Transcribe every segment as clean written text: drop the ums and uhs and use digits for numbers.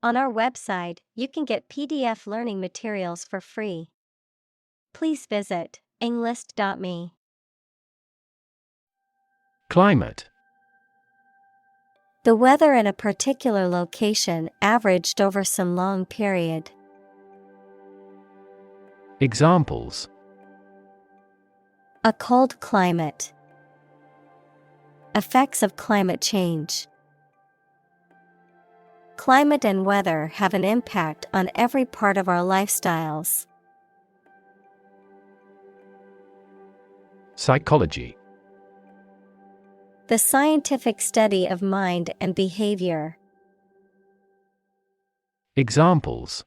On our website, you can get PDF learning materials for free. Please visit englist.me. Climate. The weather in a particular location averaged over some long period. Examples: A cold climate. Effects of climate change. Climate and weather have an impact on every part of our lifestyles. Psychology. The scientific study of mind and behavior. Examples: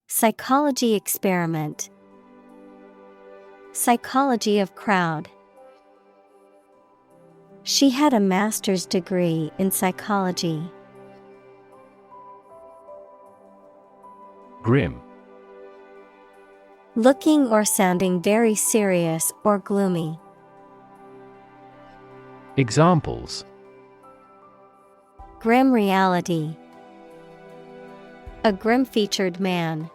Psychology experiment. Psychology of crowd. She had a master's degree in psychology. Grim. Looking or sounding very serious or gloomy. Examples: Grim reality. A grim-featured man.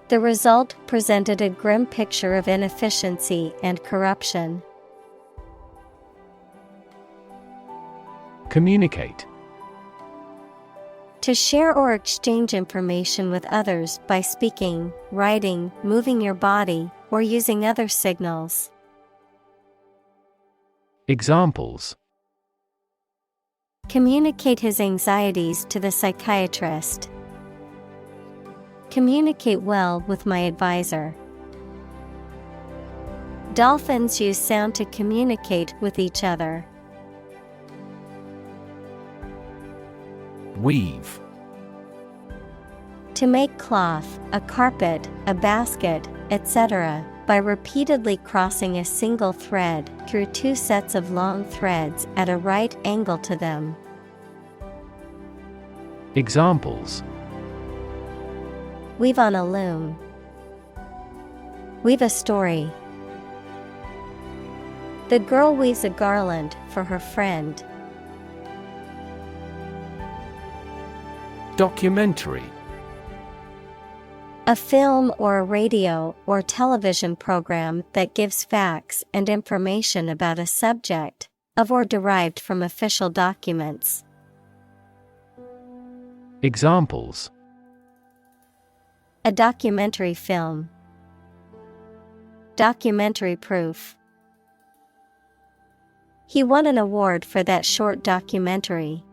The result presented a grim picture of inefficiency and corruption. Communicate. To share or exchange information with others by speaking, writing, moving your body, or using other signals. Examples: Communicate his anxieties to the psychiatrist. Communicate well with my advisor. Dolphins use sound to communicate with each other. Weave. To make cloth, a carpet, a basket, etc., by repeatedly crossing a single thread through two sets of long threads at a right angle to them. Examples: Weave on a loom. Weave a story. The girl weaves a garland for her friend. Documentary. A film or a radio or television program that gives facts and information about a subject, of or derived from official documents. Examples: A documentary film. Documentary proof. He won an award for that short documentary.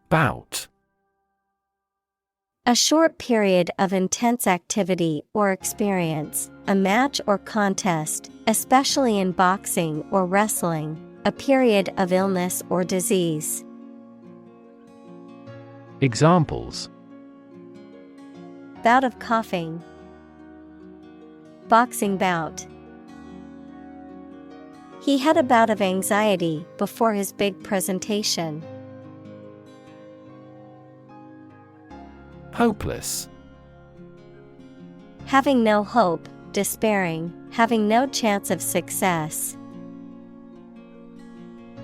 Bout. A short period of intense activity or experience, a match or contest, especially in boxing or wrestling, a period of illness or disease. Examples: Bout of coughing. Boxing bout. He had a bout of anxiety before his big presentation. Hopeless. Having no hope, despairing, having no chance of success.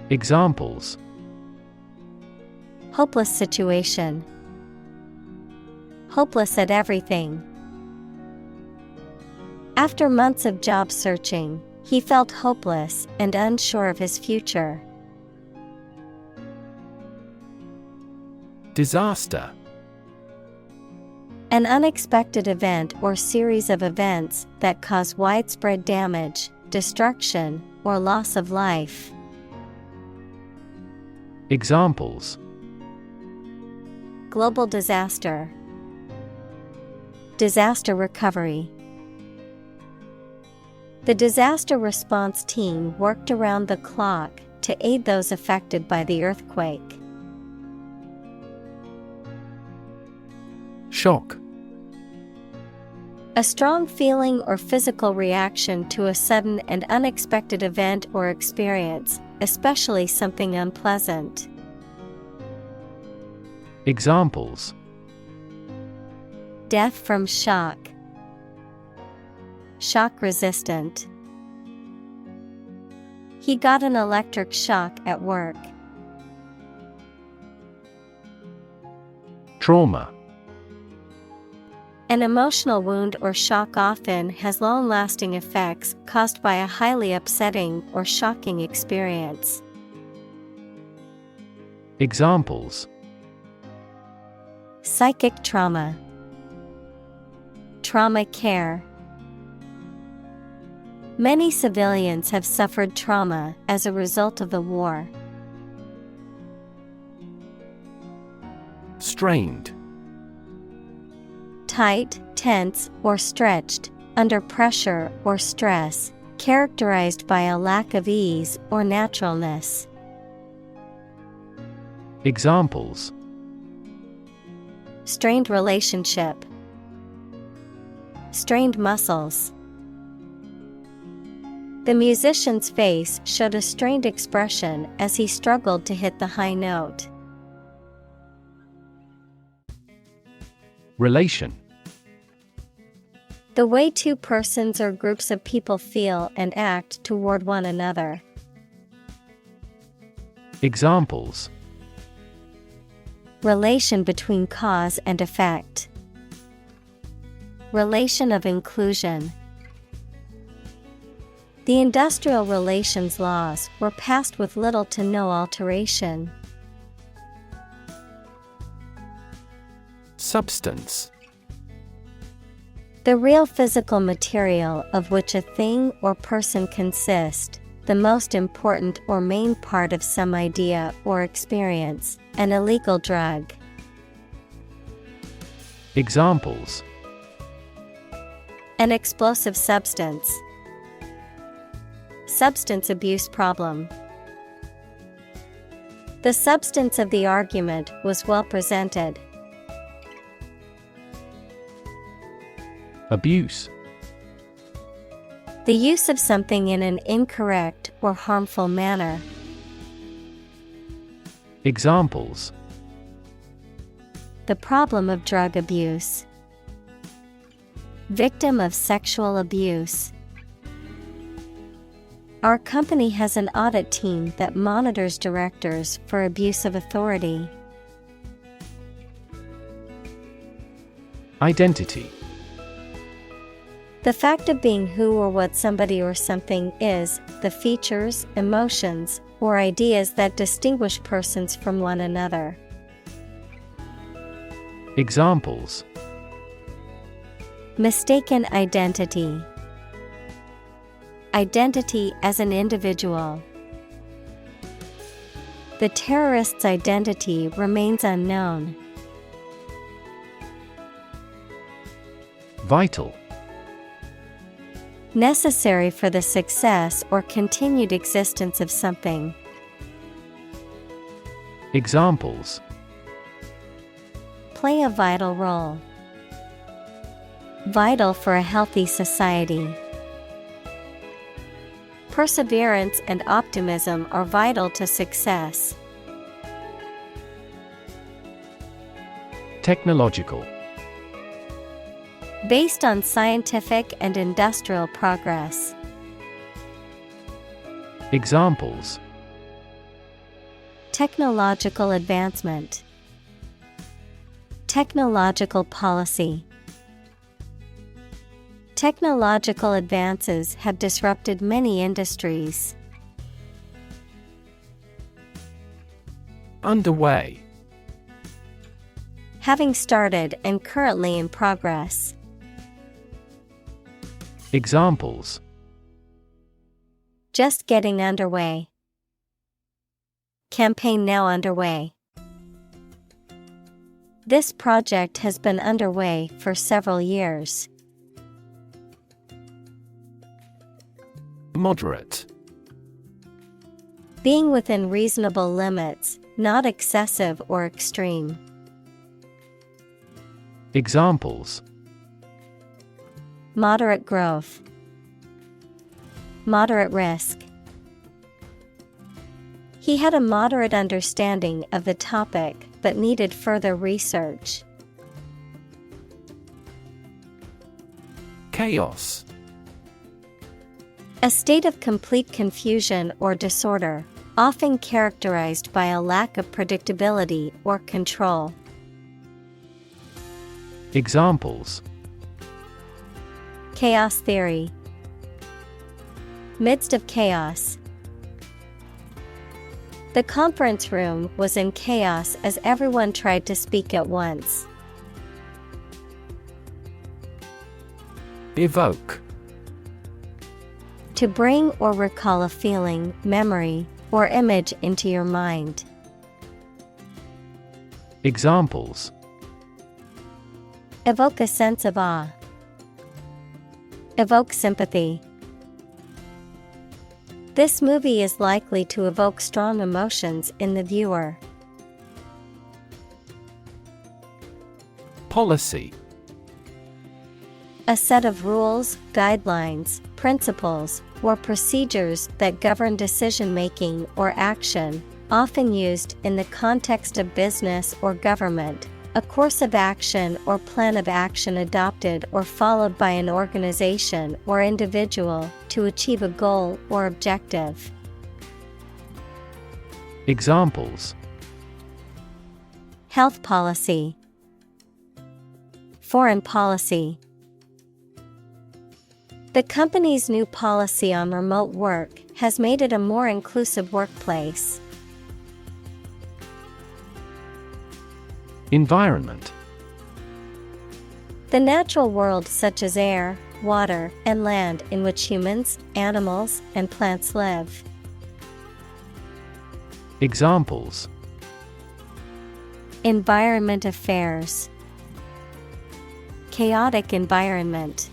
Examples: Hopeless situation. Hopeless at everything. After months of job searching, he felt hopeless and unsure of his future. Disaster. An unexpected event or series of events that cause widespread damage, destruction, or loss of life. Examples: Global disaster. Disaster recovery. The disaster response team worked around the clock to aid those affected by the earthquake. Shock. A strong feeling or physical reaction to a sudden and unexpected event or experience, especially something unpleasant. Examples: Death from shock. Shock resistant. He got an electric shock at work. Trauma. An emotional wound or shock often has long-lasting effects caused by a highly upsetting or shocking experience. Examples: Psychic trauma, trauma care. Many civilians have suffered trauma as a result of the war. Strained. Tight, tense, or stretched, under pressure or stress, characterized by a lack of ease or naturalness. Examples: Strained relationship, strained muscles. The musician's face showed a strained expression as he struggled to hit the high note. Relation. The way two persons or groups of people feel and act toward one another. Examples: Relation between cause and effect. Relation of inclusion. The industrial relations laws were passed with little to no alteration. Substance. The real physical material of which a thing or person consists, the most important or main part of some idea or experience, an illegal drug. Examples: An explosive substance. Substance abuse problem. The substance of the argument was well presented. Abuse. The use of something in an incorrect or harmful manner. Examples: The problem of drug abuse. Victim of sexual abuse. Our company has an audit team that monitors directors for abuse of authority. Identity. The fact of being who or what somebody or something is, the features, emotions, or ideas that distinguish persons from one another. Examples: Mistaken identity. Identity as an individual. The terrorist's identity remains unknown. Vital. Necessary for the success or continued existence of something. Examples: Play a vital role. Vital for a healthy society. Perseverance and optimism are vital to success. Technological. Based on scientific and industrial progress. Examples: Technological advancement. Technological policy. Technological advances have disrupted many industries. Underway. Having started and currently in progress. Examples: Just getting underway. Campaign now underway. This project has been underway for several years. Moderate. Being within reasonable limits, not excessive or extreme. Examples: Moderate growth. Moderate risk. He had a moderate understanding of the topic but needed further research. Chaos. A state of complete confusion or disorder, often characterized by a lack of predictability or control. Examples: Chaos theory. Midst of chaos. The conference room was in chaos as everyone tried to speak at once. Evoke. To bring or recall a feeling, memory, or image into your mind. Examples: Evoke a sense of awe. Evoke sympathy. This movie is likely to evoke strong emotions in the viewer. Policy. A set of rules, guidelines, principles, or procedures that govern decision-making or action, often used in the context of business or government. A course of action or plan of action adopted or followed by an organization or individual to achieve a goal or objective. Examples: Health policy. Foreign policy. The company's new policy on remote work has made it a more inclusive workplace. Environment. The natural world such as air, water, and land in which humans, animals, and plants live. Examples: Environment affairs. Chaotic environment.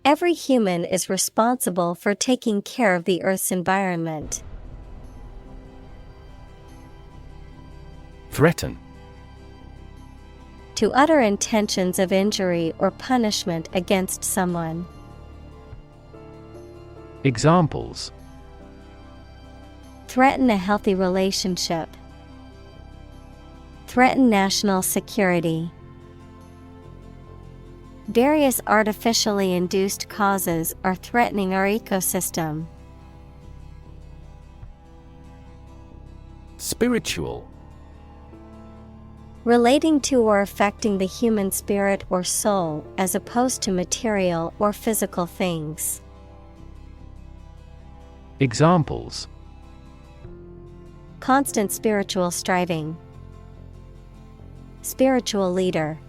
Every human is responsible for taking care of the Earth's environment. Threaten. To utter intentions of injury or punishment against someone. Examples: Threaten a healthy relationship. Threaten national security. Various artificially induced causes are threatening our ecosystem. Spiritual. Relating to or affecting the human spirit or soul as opposed to material or physical things. Examples: Constant spiritual striving. Spiritual leader.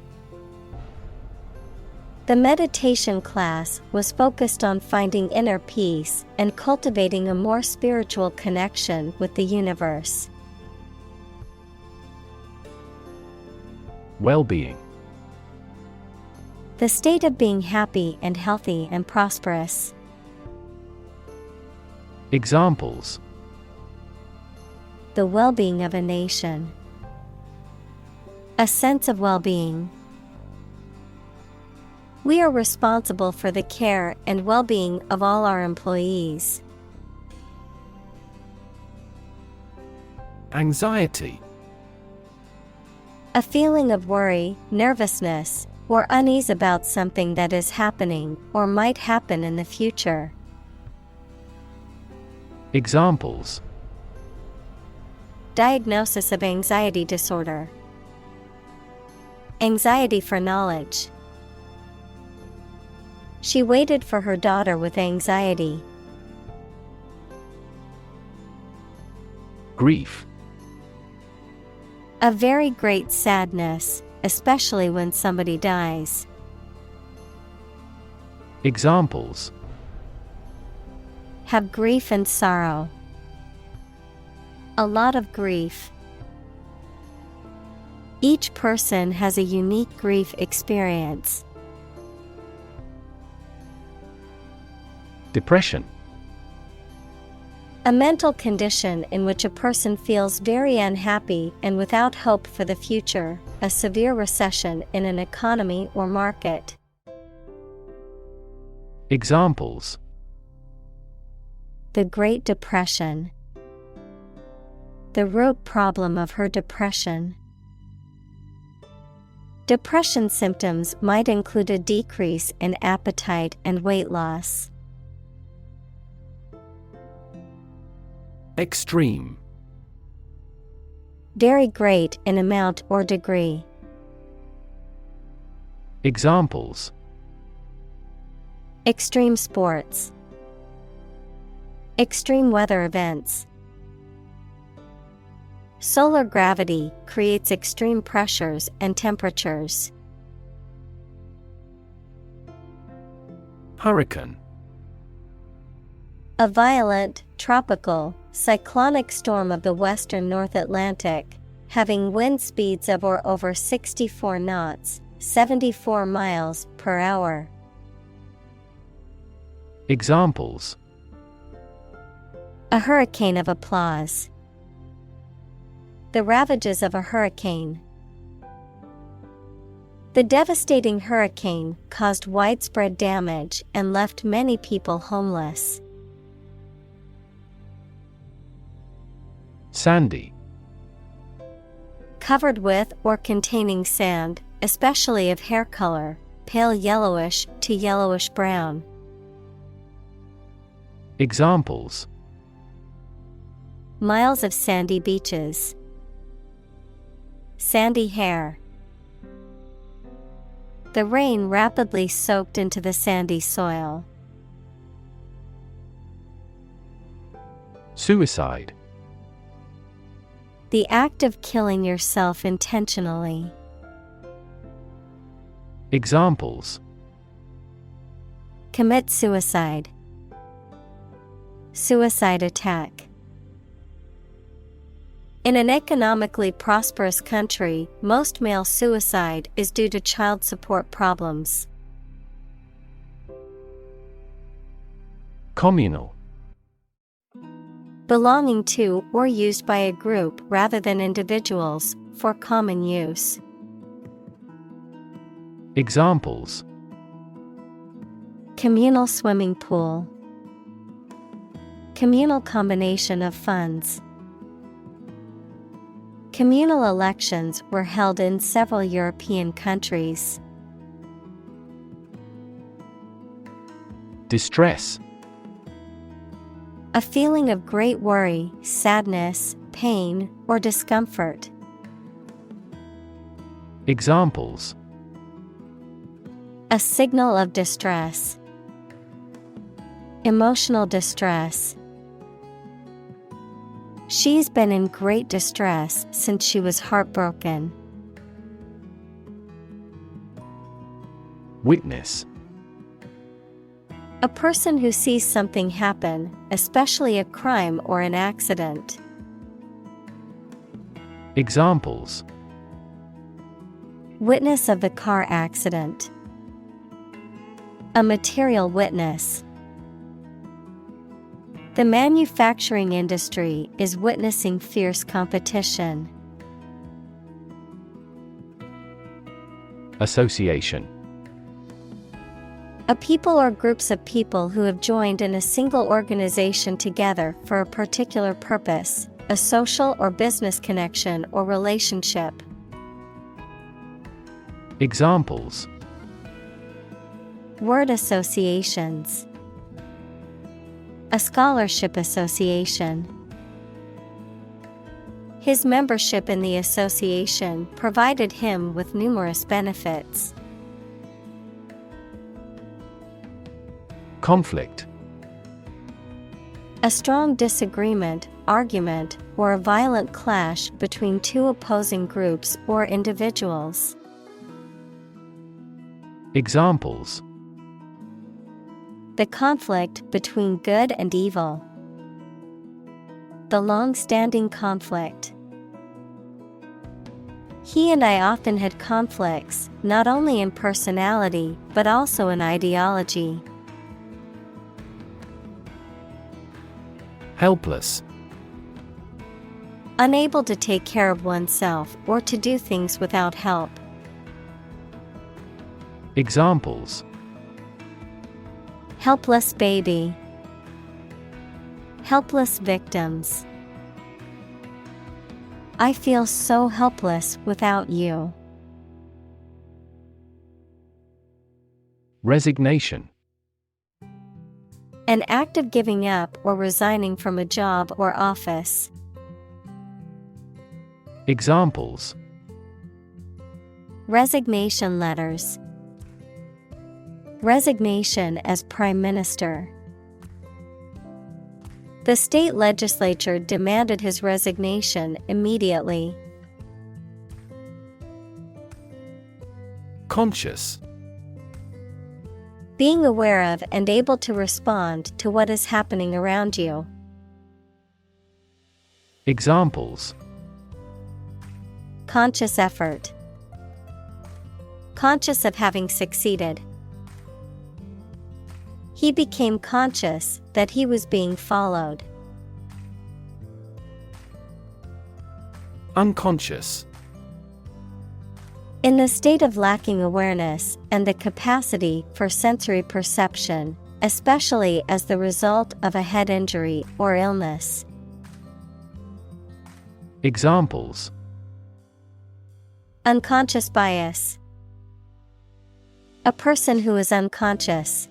The meditation class was focused on finding inner peace and cultivating a more spiritual connection with the universe. Well-being. The state of being happy and healthy and prosperous. Examples: The well-being of a nation. A sense of well-being. We are responsible for the care and well-being of all our employees. Anxiety. A feeling of worry, nervousness, or unease about something that is happening or might happen in the future. Examples: Diagnosis of anxiety disorder. Anxiety for knowledge. She waited for her daughter with anxiety. Grief. A very great sadness, especially when somebody dies. Examples: Have grief and sorrow. A lot of grief. Each person has a unique grief experience. Depression. A mental condition in which a person feels very unhappy and without hope for the future, a severe recession in an economy or market. Examples: The Great Depression. The root problem of her depression. Depression symptoms might include a decrease in appetite and weight loss. Extreme. Very great in amount or degree. Examples: Extreme sports. Extreme weather events. Solar gravity creates extreme pressures and temperatures. Hurricane. A violent, tropical, cyclonic storm of the western North Atlantic, having wind speeds of or over 64 knots, 74 miles per hour. Examples: A hurricane of applause. The ravages of a hurricane. The devastating hurricane caused widespread damage and left many people homeless. Sandy. Covered with or containing sand, especially of hair color, pale yellowish to yellowish brown. Examples: Miles of sandy beaches. Sandy hair. The rain rapidly soaked into the sandy soil. Suicide. The act of killing yourself intentionally. Examples: Commit suicide. Suicide attack. In an economically prosperous country, most male suicide is due to child support problems. Communal. Belonging to or used by a group rather than individuals, for common use. Examples: Communal swimming pool. Communal combination of funds. Communal elections were held in several European countries. Distress. A feeling of great worry, sadness, pain, or discomfort. Examples: A signal of distress. Emotional distress. She's been in great distress since she was heartbroken. Witness. A person who sees something happen, especially a crime or an accident. Examples: Witness of the car accident. A material witness. The manufacturing industry is witnessing fierce competition. Association. A people or groups of people who have joined in a single organization together for a particular purpose, a social or business connection or relationship. Examples: Word associations. A scholarship association. His membership in the association provided him with numerous benefits. Conflict. A strong disagreement, argument, or a violent clash between two opposing groups or individuals. Examples: The conflict between good and evil. The long-standing conflict. He and I often had conflicts, not only in personality, but also in ideology. Helpless. Unable to take care of oneself or to do things without help. Examples: Helpless baby. Helpless victims. I feel so helpless without you. Resignation. An act of giving up or resigning from a job or office. Examples: Resignation letters. Resignation as Prime Minister. The state legislature demanded his resignation immediately. Conscious. Being aware of and able to respond to what is happening around you. Examples: Conscious effort. Conscious of having succeeded. He became conscious that he was being followed. Unconscious. In the state of lacking awareness and the capacity for sensory perception, especially as the result of a head injury or illness. Examples: Unconscious bias. A person who is unconscious.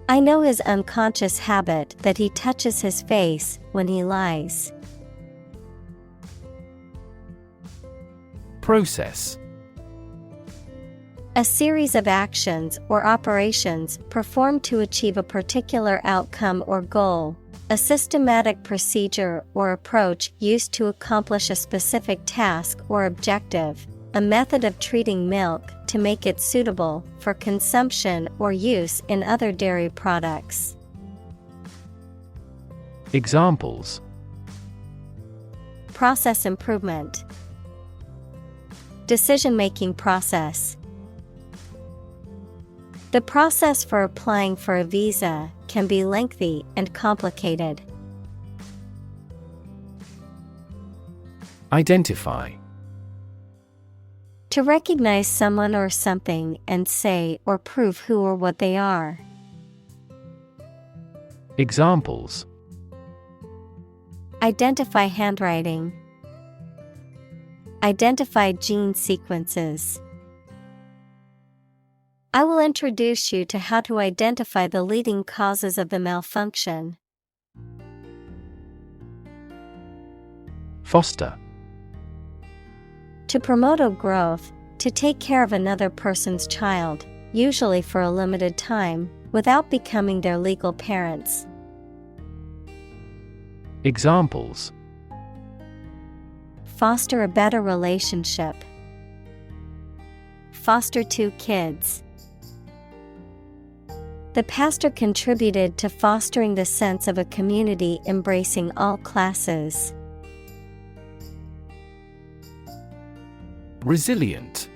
I know his unconscious habit that he touches his face when he lies. Process. A series of actions or operations performed to achieve a particular outcome or goal, a systematic procedure or approach used to accomplish a specific task or objective, a method of treating milk to make it suitable for consumption or use in other dairy products. Examples: Process improvement. Decision-making process. The process for applying for a visa can be lengthy and complicated. Identify. To recognize someone or something and say or prove who or what they are. Examples: Identify handwriting. Identify gene sequences. I will introduce you to how to identify the leading causes of the malfunction. Foster. To promote a growth, to take care of another person's child, usually for a limited time, without becoming their legal parents. Examples: Foster a better relationship. Foster 2 kids. The pastor contributed to fostering the sense of a community embracing all classes. Resilient.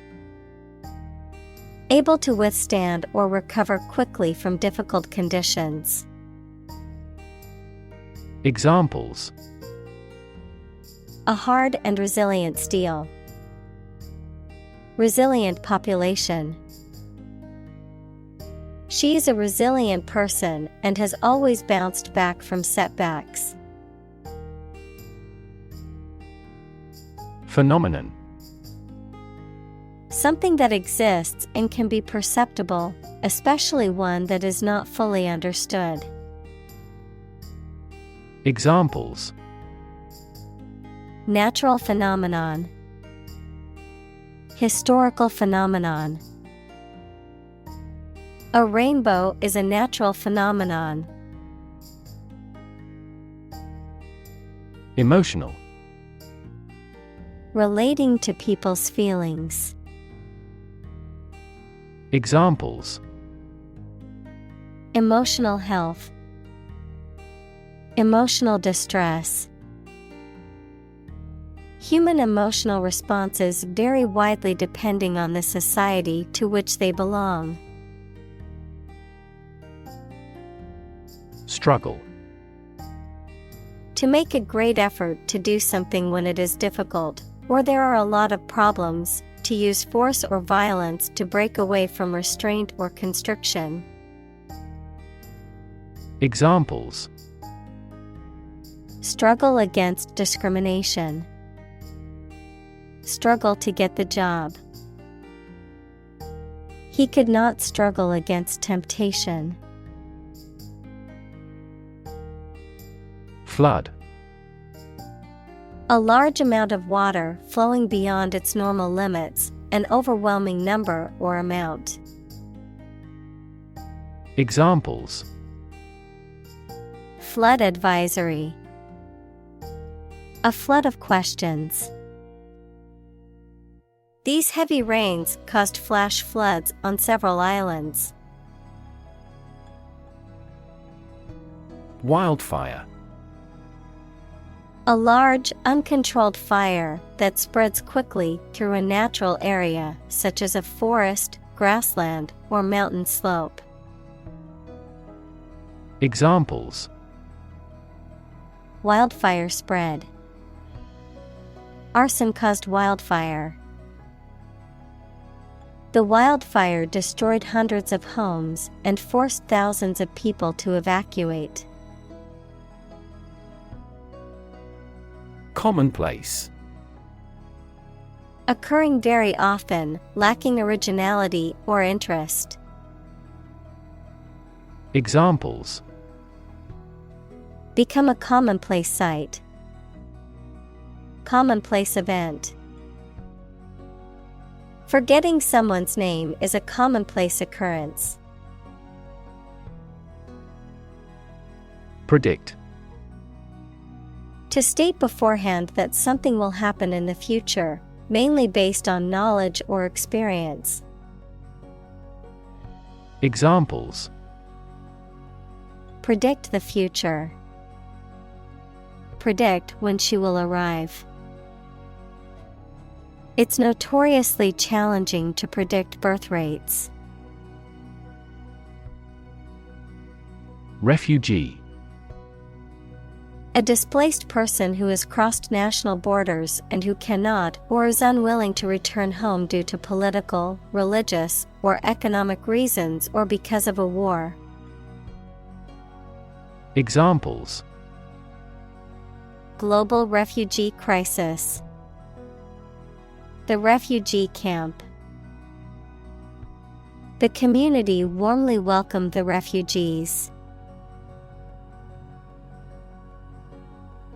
Able to withstand or recover quickly from difficult conditions. Examples: A hard and resilient steel. Resilient population. She is a resilient person and has always bounced back from setbacks. Phenomenon. Something that exists and can be perceptible, especially one that is not fully understood. Examples: Natural phenomenon. Historical phenomenon. A rainbow is a natural phenomenon. Emotional. Relating to people's feelings. Examples: Emotional health. Emotional distress. Human emotional responses vary widely depending on the society to which they belong. Struggle. To make a great effort to do something when it is difficult, or there are a lot of problems, to use force or violence to break away from restraint or constriction. Examples: Struggle against discrimination. Struggle to get the job. He could not struggle against temptation. Flood. A large amount of water flowing beyond its normal limits, an overwhelming number or amount. Examples: Flood advisory. A flood of questions. These heavy rains caused flash floods on several islands. Wildfire. A large, uncontrolled fire that spreads quickly through a natural area, such as a forest, grassland, or mountain slope. Examples: Wildfire spread. Arson caused wildfire. The wildfire destroyed hundreds of homes and forced thousands of people to evacuate. Commonplace. Occurring very often, lacking originality or interest. Examples: Become a commonplace sight. Commonplace event. Forgetting someone's name is a commonplace occurrence. Predict. To state beforehand that something will happen in the future, mainly based on knowledge or experience. Examples: Predict the future. Predict when she will arrive. It's notoriously challenging to predict birth rates. Refugee. A displaced person who has crossed national borders and who cannot or is unwilling to return home due to political, religious, or economic reasons or because of a war. Examples: Global refugee crisis. The refugee camp. The community warmly welcomed the refugees.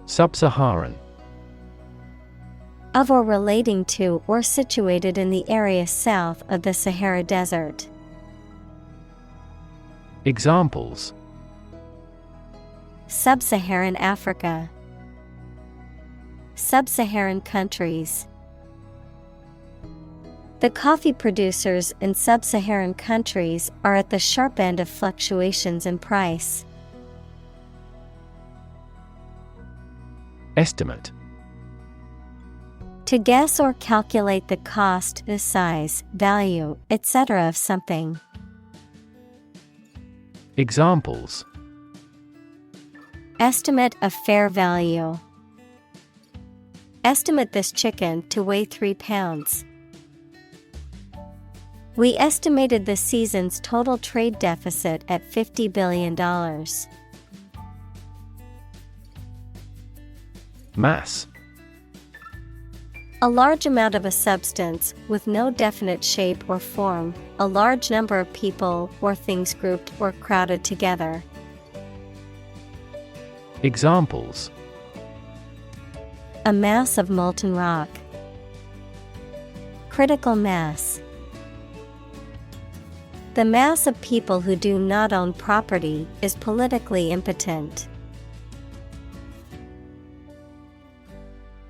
Sub-Saharan. Of or relating to or situated in the area south of the Sahara Desert. Examples: Sub-Saharan Africa. Sub-Saharan countries. The coffee producers in sub-Saharan countries are at the sharp end of fluctuations in price. Estimate. To guess or calculate the cost, the size, value, etc. of something. Examples: Estimate of fair value. Estimate this chicken to weigh 3 pounds. We estimated the season's total trade deficit at $50 billion. Mass. A large amount of a substance with no definite shape or form, a large number of people or things grouped or crowded together. Examples: A mass of molten rock. Critical mass. The mass of people who do not own property is politically impotent.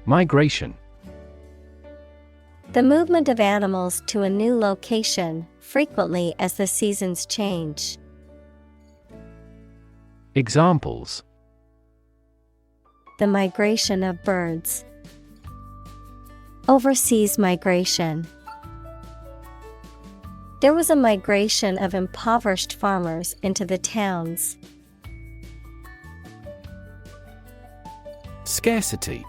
Migration. The movement of animals to a new location, frequently as the seasons change. Examples: The migration of birds. Overseas migration. There was a migration of impoverished farmers into the towns. Scarcity.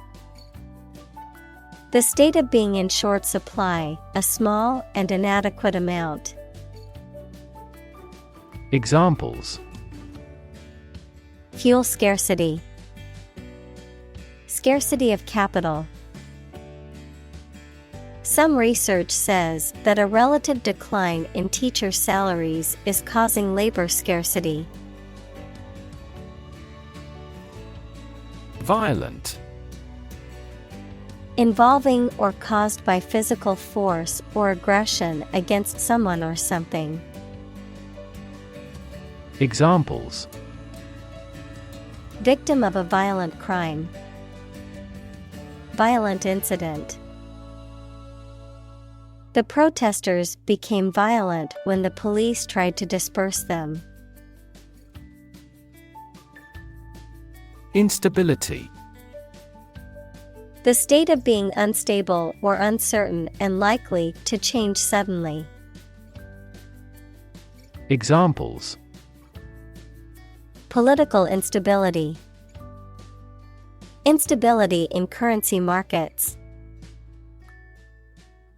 The state of being in short supply, a small and inadequate amount. Examples: Fuel scarcity. Scarcity of capital. Some research says that a relative decline in teacher salaries is causing labor scarcity. Violent. Involving or caused by physical force or aggression against someone or something. Examples: Victim of a violent crime. Violent incident. The protesters became violent when the police tried to disperse them. Instability. The state of being unstable or uncertain and likely to change suddenly. Examples: Political instability. Instability in currency markets.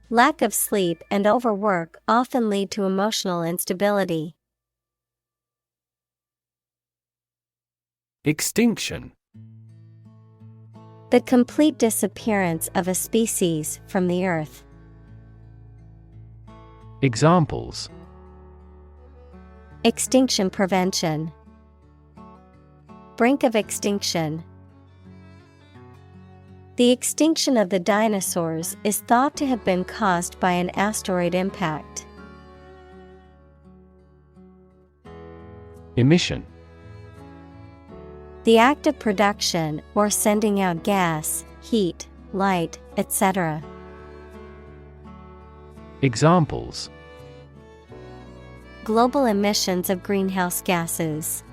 Lack of sleep and overwork often lead to emotional instability. Extinction. The complete disappearance of a species from the earth. Examples: Extinction prevention. Brink of extinction. The extinction of the dinosaurs is thought to have been caused by an asteroid impact. Emission. The act of production or sending out gas, heat, light, etc. Examples: Global emissions of greenhouse gases.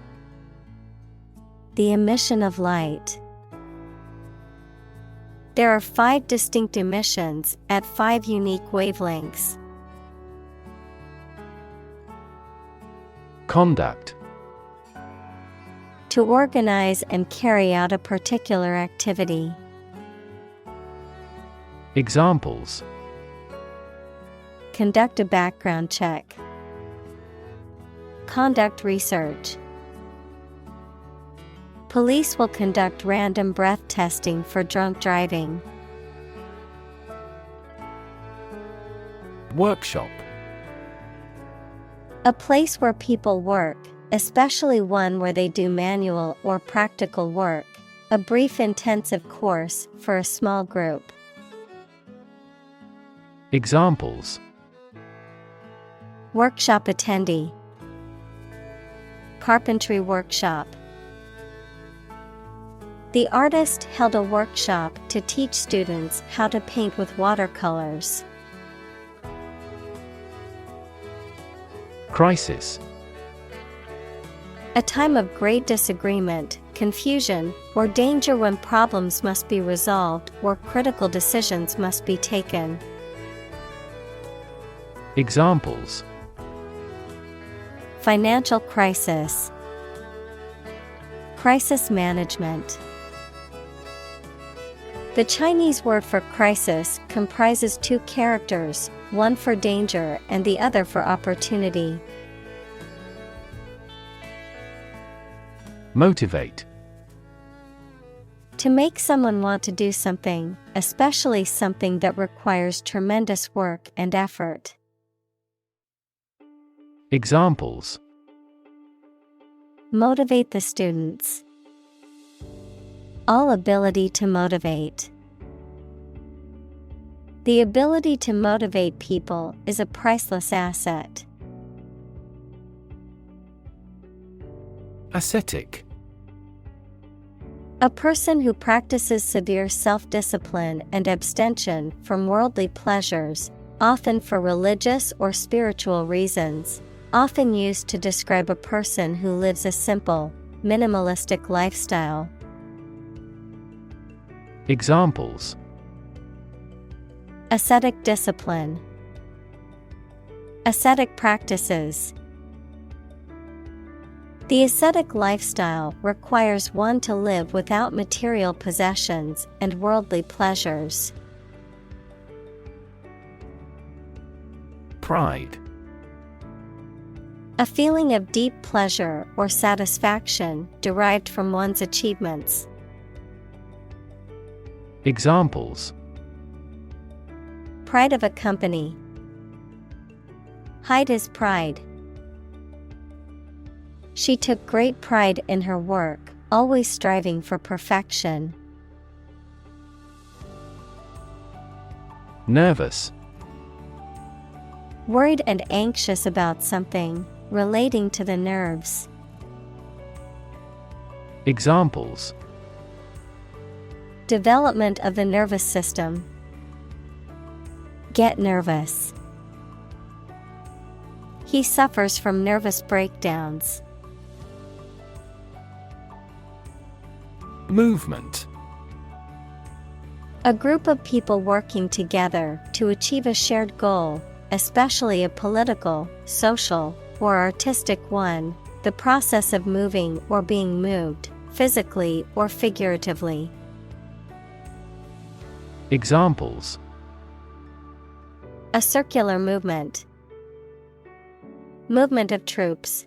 The emission of light. There are 5 distinct emissions at 5 unique wavelengths. Conduct. To organize and carry out a particular activity. Examples: Conduct a background check. Conduct research. Police will conduct random breath testing for drunk driving. Workshop. A place where people work, especially one where they do manual or practical work. A brief intensive course for a small group. Examples: Workshop attendee. Carpentry workshop. The artist held a workshop to teach students how to paint with watercolors. Crisis. A time of great disagreement, confusion, or danger when problems must be resolved or critical decisions must be taken. Examples: Financial crisis. Crisis management. The Chinese word for crisis comprises 2 characters, one for danger and the other for opportunity. Motivate. To make someone want to do something, especially something that requires tremendous work and effort. Examples: Motivate the students. All ability to motivate. The ability to motivate people is a priceless asset. Ascetic. A person who practices severe self-discipline and abstention from worldly pleasures, often for religious or spiritual reasons, often used to describe a person who lives a simple, minimalistic lifestyle. Examples: Ascetic discipline. Ascetic practices. The ascetic lifestyle requires one to live without material possessions and worldly pleasures. Pride. A feeling of deep pleasure or satisfaction derived from one's achievements. Examples: Pride of a company. Hide his pride. She took great pride in her work, always striving for perfection. Nervous. Worried and anxious about something, relating to the nerves. Examples: Development of the nervous system. Get nervous. He suffers from nervous breakdowns. Movement. A group of people working together to achieve a shared goal, especially a political, social, or artistic one, the process of moving or being moved, physically or figuratively. Examples: A circular movement. Movement of troops.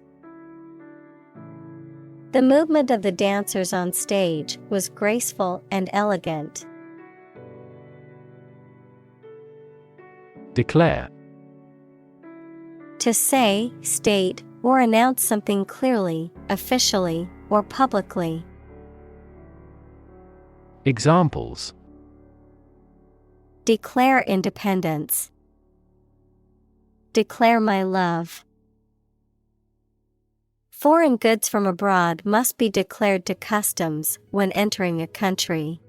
The movement of the dancers on stage was graceful and elegant. Declare. To say, state, or announce something clearly, officially, or publicly. Examples: Declare independence. Declare my love. Foreign goods from abroad must be declared to customs when entering a country.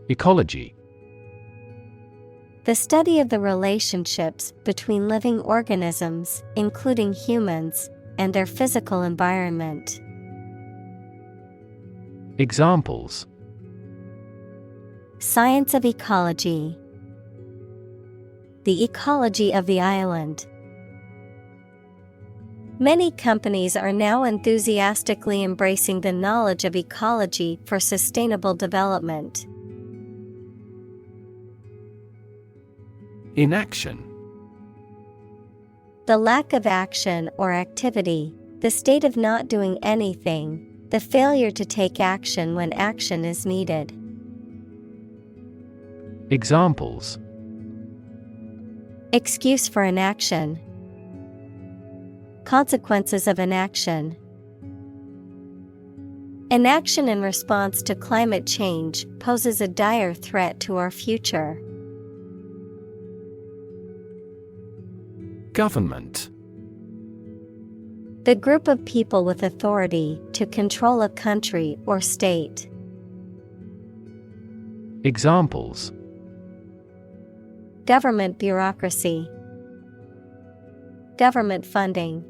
Ecology. The study of the relationships between living organisms, including humans, and their physical environment. Examples: Science of ecology. The ecology of the island. Many companies are now enthusiastically embracing the knowledge of ecology for sustainable development. Inaction. The lack of action or activity, the state of not doing anything, the failure to take action when action is needed. Examples: Excuse for inaction. Consequences of inaction. Inaction in response to climate change poses a dire threat to our future. Government. The group of people with authority to control a country or state. Examples: Government bureaucracy. Government funding.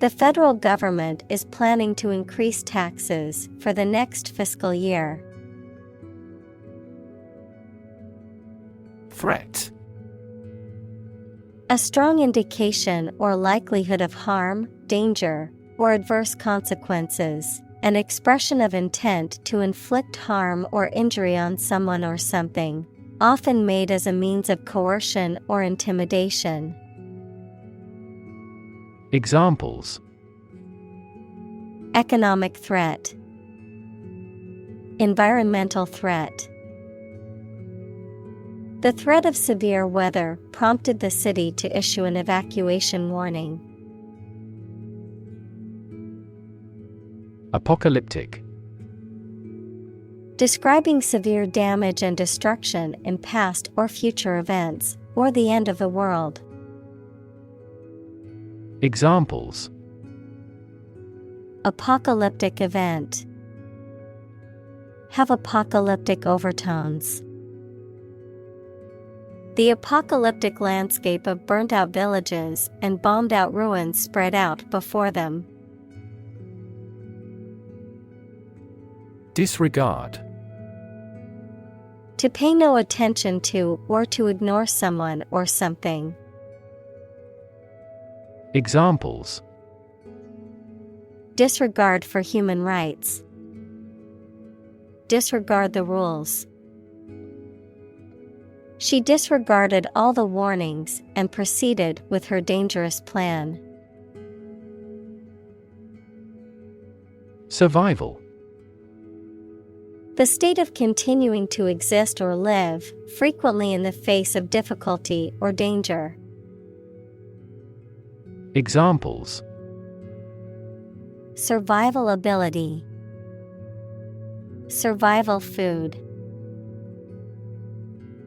The federal government is planning to increase taxes for the next fiscal year. Threat. A strong indication or likelihood of harm, danger, or adverse consequences, an expression of intent to inflict harm or injury on someone or something, often made as a means of coercion or intimidation. Examples: Economic threat. Environmental threat. The threat of severe weather prompted the city to issue an evacuation warning. Apocalyptic. Describing severe damage and destruction in past or future events, or the end of the world. Examples: Apocalyptic event. Have apocalyptic overtones. The apocalyptic landscape of burnt-out villages and bombed-out ruins spread out before them. Disregard. To pay no attention to or to ignore someone or something. Examples: Disregard for human rights. Disregard the rules. She disregarded all the warnings and proceeded with her dangerous plan. Survival. The state of continuing to exist or live, frequently in the face of difficulty or danger. Examples: Survival ability. Survival food.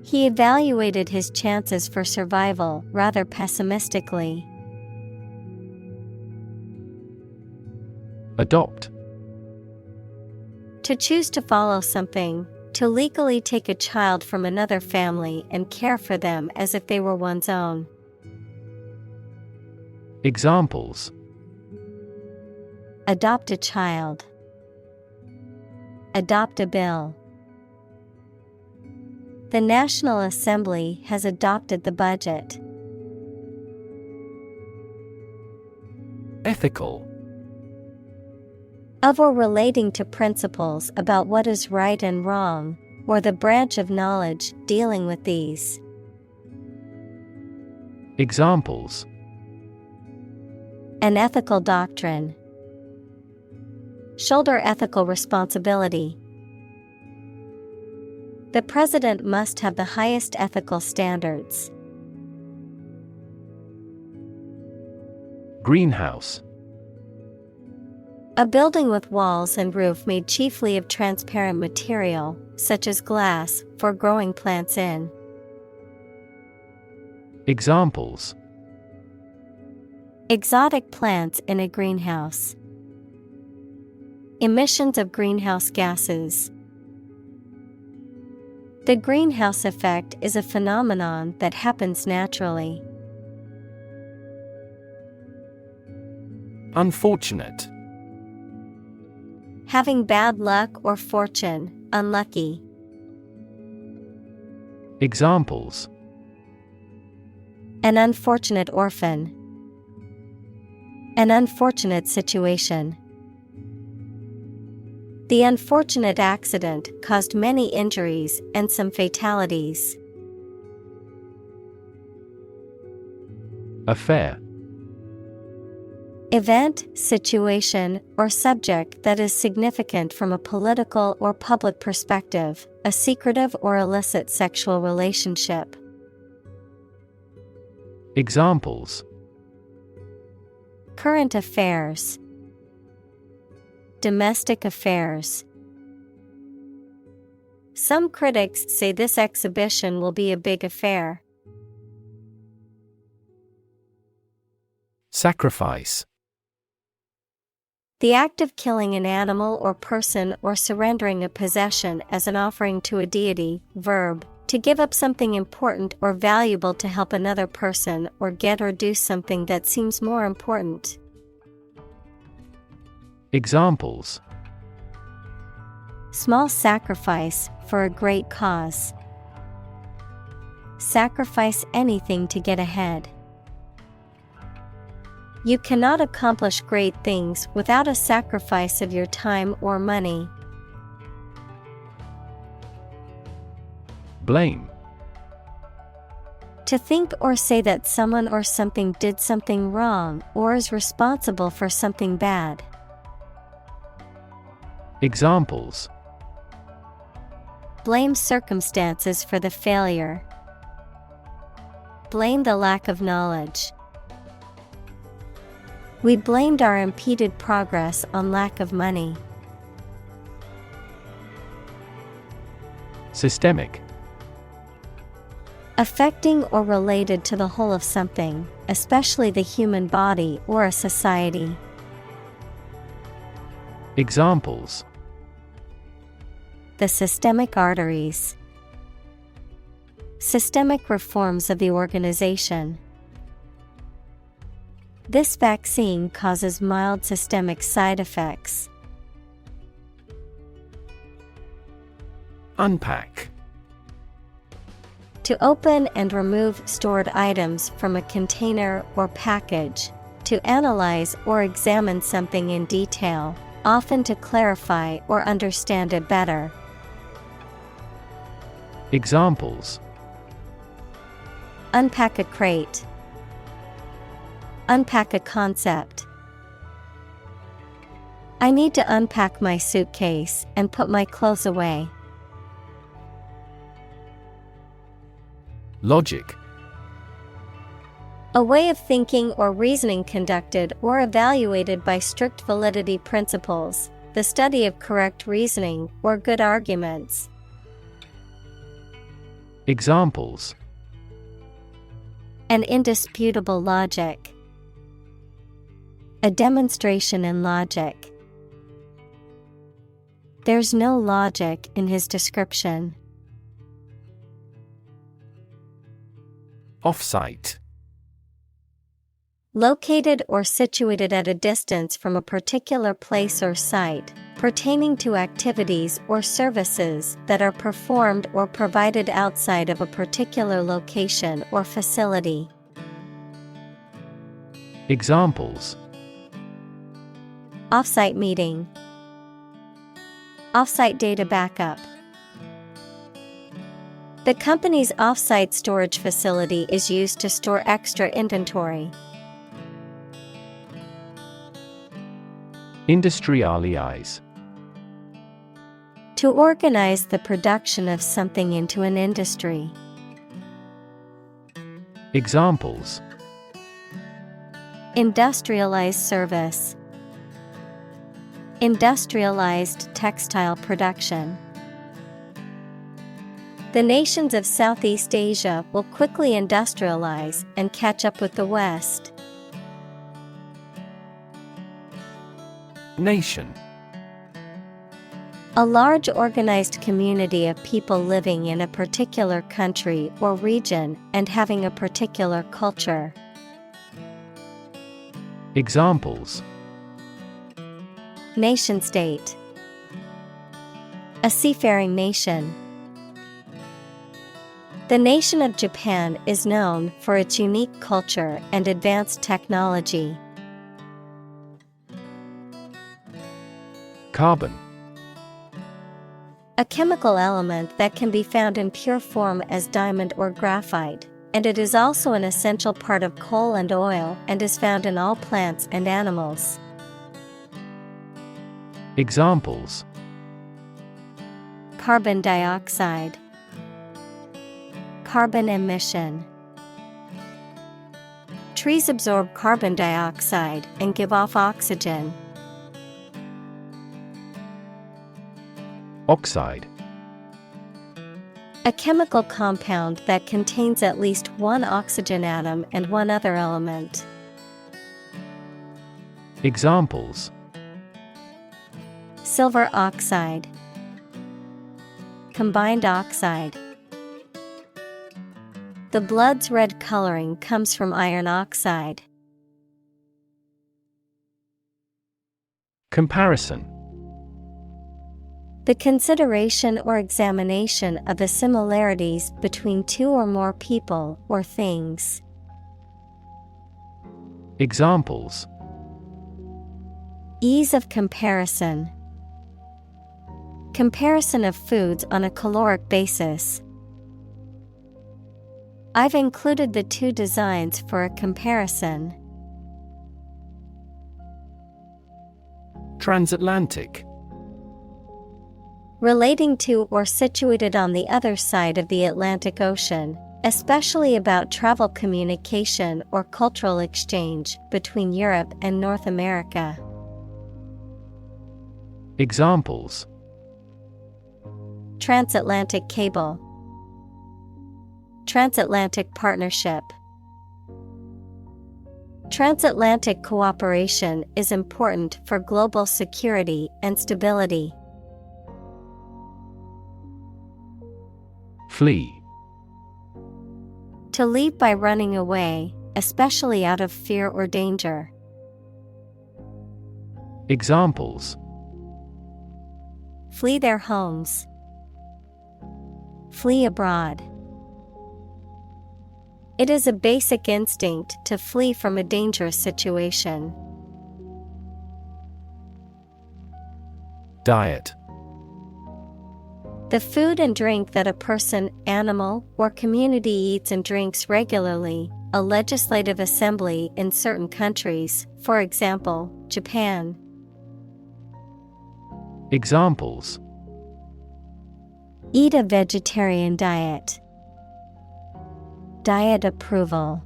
He evaluated his chances for survival rather pessimistically. Adopt. To choose to follow something, to legally take a child from another family and care for them as if they were one's own. Examples: Adopt a child. Adopt a bill. The National Assembly has adopted the budget. Ethical. Of or relating to principles about what is right and wrong, or the branch of knowledge dealing with these. Examples: An ethical doctrine. Shoulder ethical responsibility. The president must have the highest ethical standards. Greenhouse. A building with walls and roof made chiefly of transparent material, such as glass, for growing plants in. Examples: Exotic plants in a greenhouse. Emissions of greenhouse gases. The greenhouse effect is a phenomenon that happens naturally. Unfortunate. Having bad luck or fortune, unlucky. Examples: An unfortunate orphan. An unfortunate situation. The unfortunate accident caused many injuries and some fatalities. Affair. Event, situation, or subject that is significant from a political or public perspective, a secretive or illicit sexual relationship. Examples: Current affairs. Domestic affairs. Some critics say this exhibition will be a big affair. Sacrifice. The act of killing an animal or person or surrendering a possession as an offering to a deity. Verb, to give up something important or valuable to help another person or get or do something that seems more important. Examples: Small sacrifice for a great cause. Sacrifice anything to get ahead. You cannot accomplish great things without a sacrifice of your time or money. Blame. To think or say that someone or something did something wrong or is responsible for something bad. Examples: Blame circumstances for the failure. Blame the lack of knowledge. We blamed our impeded progress on lack of money. Systemic. Affecting or related to the whole of something, especially the human body or a society. Examples: The systemic arteries. Systemic reforms of the organization. This vaccine causes mild systemic side effects. Unpack. To open and remove stored items from a container or package. To analyze or examine something in detail, often to clarify or understand it better. Examples: Unpack a crate. Unpack a concept. I need to unpack my suitcase and put my clothes away. Logic. A way of thinking or reasoning conducted or evaluated by strict validity principles, the study of correct reasoning or good arguments. Examples: An indisputable logic. A demonstration in logic. There's no logic in his description. Off-site. Located or situated at a distance from a particular place or site, pertaining to activities or services that are performed or provided outside of a particular location or facility. Examples: Off-site meeting. Off-site data backup. The company's off-site storage facility is used to store extra inventory. Industrialize. To organize the production of something into an industry. Examples: Industrialized service. Industrialized textile production. The nations of Southeast Asia will quickly industrialize and catch up with the West. Nation. A large organized community of people living in a particular country or region and having a particular culture. Examples: Nation-state. A seafaring nation. The nation of Japan is known for its unique culture and advanced technology. Carbon. A chemical element that can be found in pure form as diamond or graphite, and it is also an essential part of coal and oil and is found in all plants and animals. Examples: Carbon dioxide. Carbon emission. Trees absorb carbon dioxide and give off oxygen. Oxide. A chemical compound that contains at least one oxygen atom and one other element. Examples: Silver oxide. Combined oxide. The blood's red coloring comes from iron oxide. Comparison. The consideration or examination of the similarities between two or more people or things. Examples: Ease of comparison. Comparison of foods on a caloric basis. I've included the two designs for a comparison. Transatlantic. Relating to or situated on the other side of the Atlantic Ocean, especially about travel communication or cultural exchange between Europe and North America. Examples: Transatlantic cable. Transatlantic partnership. Transatlantic cooperation is important for global security and stability. Flee. To leave by running away, especially out of fear or danger. Examples: Flee their homes. Flee abroad. It is a basic instinct to flee from a dangerous situation. Diet. The food and drink that a person, animal, or community eats and drinks regularly, a legislative assembly in certain countries, for example, Japan. Examples: Eat a vegetarian diet. Diet approval.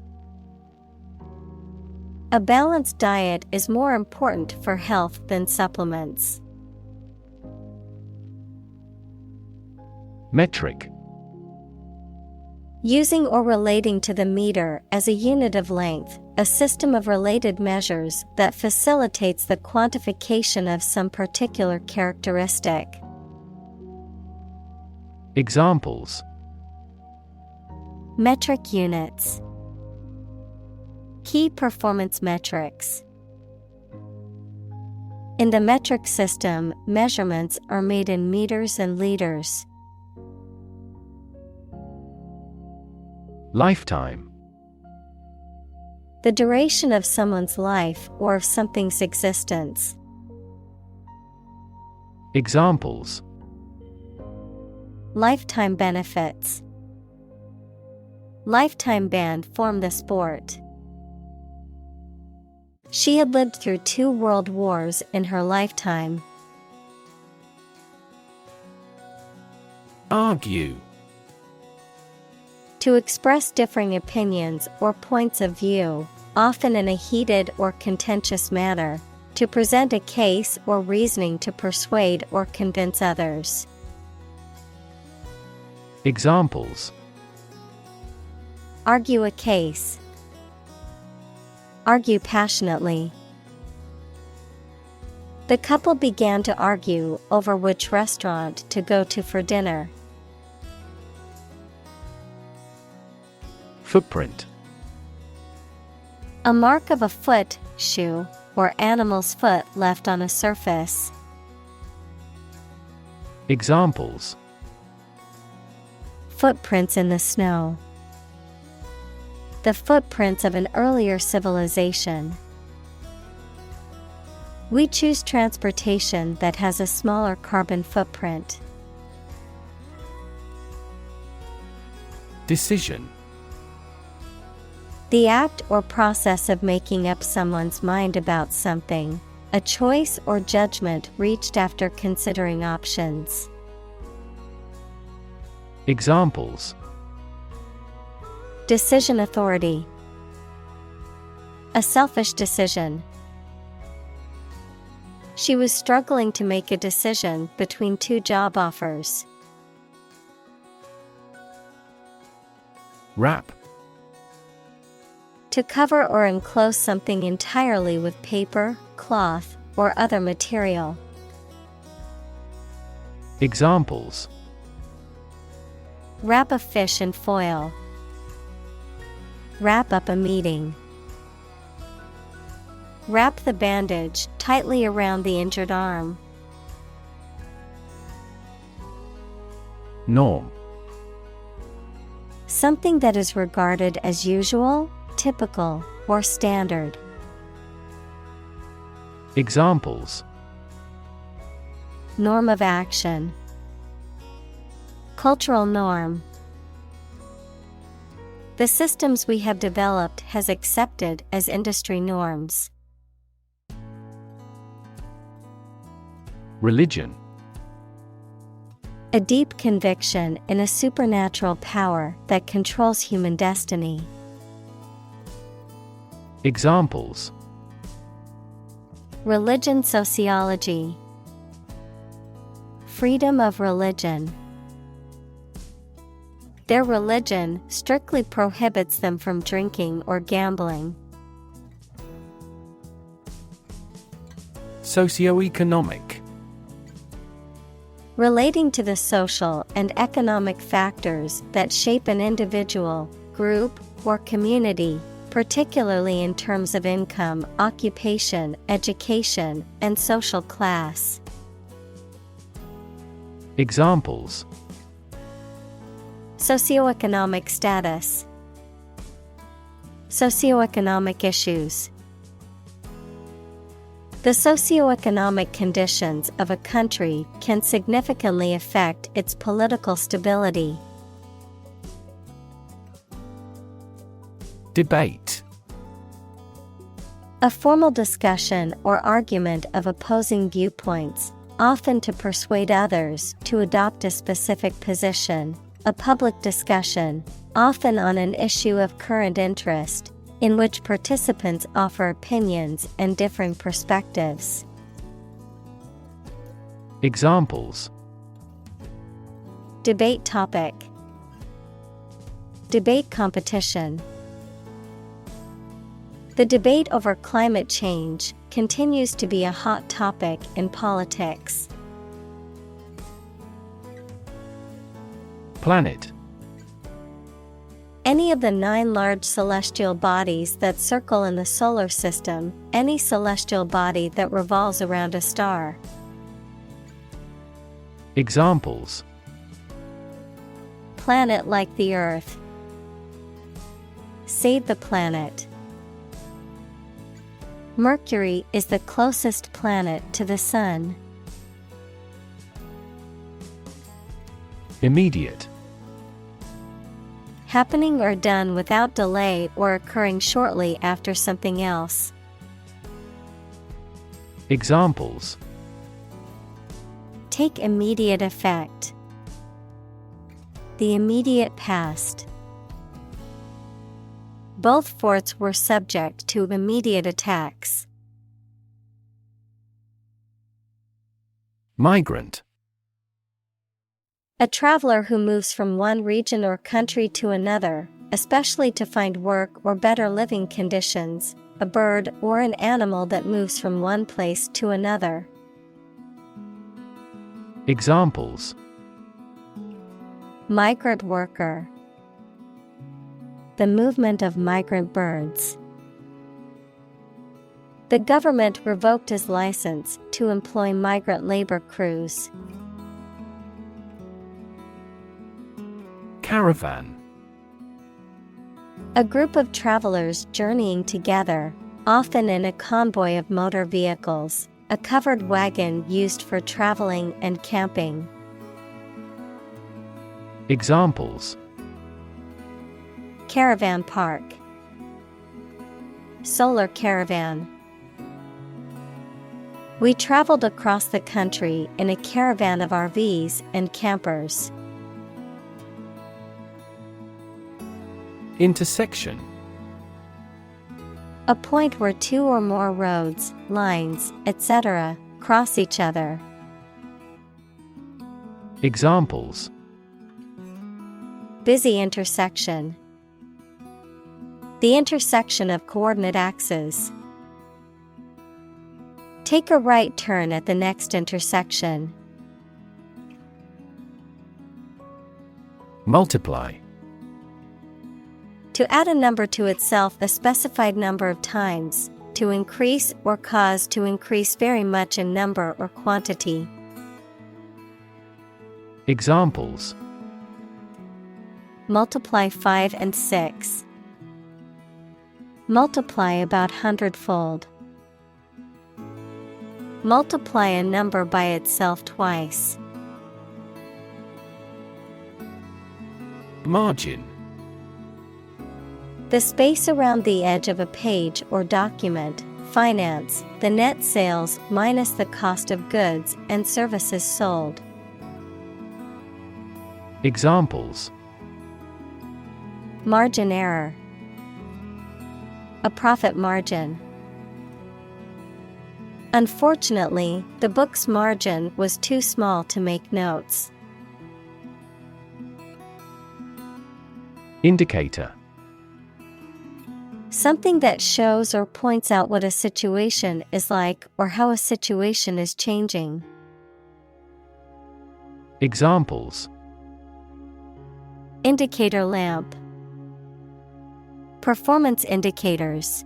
A balanced diet is more important for health than supplements. Metric. Using or relating to the meter as a unit of length, a system of related measures that facilitates the quantification of some particular characteristic. Examples: Metric units. Key performance metrics. In the metric system, measurements are made in meters and liters. Lifetime. The duration of someone's life or of something's existence. Examples: Lifetime benefits. Lifetime ban from the sport. She had lived through 2 world wars in her lifetime. Argue. To express differing opinions or points of view, often in a heated or contentious manner, to present a case or reasoning to persuade or convince others. Examples: Argue a case. Argue passionately. The couple began to argue over which restaurant to go to for dinner. Footprint. A mark of a foot, shoe, or animal's foot left on a surface. Examples: Footprints in the snow. The footprints of an earlier civilization. We choose transportation that has a smaller carbon footprint. Decision. The act or process of making up someone's mind about something, a choice or judgment reached after considering options. Examples: Decision authority. A selfish decision. She was struggling to make a decision between 2 job offers. Wrap. To cover or enclose something entirely with paper, cloth, or other material. Examples: Wrap a fish in foil. Wrap up a meeting. Wrap the bandage tightly around the injured arm. Norm. Something that is regarded as usual, typical, or standard. Examples: Norm of action. Cultural norm. The systems we have developed has accepted as industry norms. Religion. A deep conviction in a supernatural power that controls human destiny. Examples: Religion sociology. Freedom of religion. Their religion strictly prohibits them from drinking or gambling. Socioeconomic. Relating to the social and economic factors that shape an individual, group, or community, particularly in terms of income, occupation, education, and social class. Examples: Socioeconomic status. Socioeconomic issues. The socioeconomic conditions of a country can significantly affect its political stability. Debate. A formal discussion or argument of opposing viewpoints, often to persuade others to adopt a specific position. A public discussion, often on an issue of current interest, in which participants offer opinions and differing perspectives. Examples: Debate topic. Debate competition. The debate over climate change continues to be a hot topic in politics. Planet. Any of the 9 large celestial bodies that circle in the solar system, any celestial body that revolves around a star. Examples: Planet like the Earth. Save the planet. Mercury is the closest planet to the Sun. Immediate. Happening or done without delay or occurring shortly after something else. Examples: Take immediate effect. The immediate past. Both forts were subject to immediate attacks. Migrant. A traveler who moves from one region or country to another, especially to find work or better living conditions, a bird or an animal that moves from one place to another. Examples: Migrant worker. The movement of migrant birds. The government revoked his license to employ migrant labor crews. Caravan. A group of travelers journeying together, often in a convoy of motor vehicles, a covered wagon used for traveling and camping. Examples: Caravan park. Solar caravan. We traveled across the country in a caravan of RVs and campers. Intersection. A point where 2 or more roads, lines, etc., cross each other. Examples: Busy intersection. The intersection of coordinate axes. Take a right turn at the next intersection. Multiply. To add a number to itself a specified number of times, to increase or cause to increase very much in number or quantity. Examples: Multiply 5 and 6. Multiply about 100-fold. Multiply a number by itself twice. Margin. The space around the edge of a page or document. Finance, the net sales minus the cost of goods and services sold. Examples: Margin error. A profit margin. Unfortunately, the book's margin was too small to make notes. Indicator. Something that shows or points out what a situation is like or how a situation is changing. Examples: Indicator lamp. Performance indicators.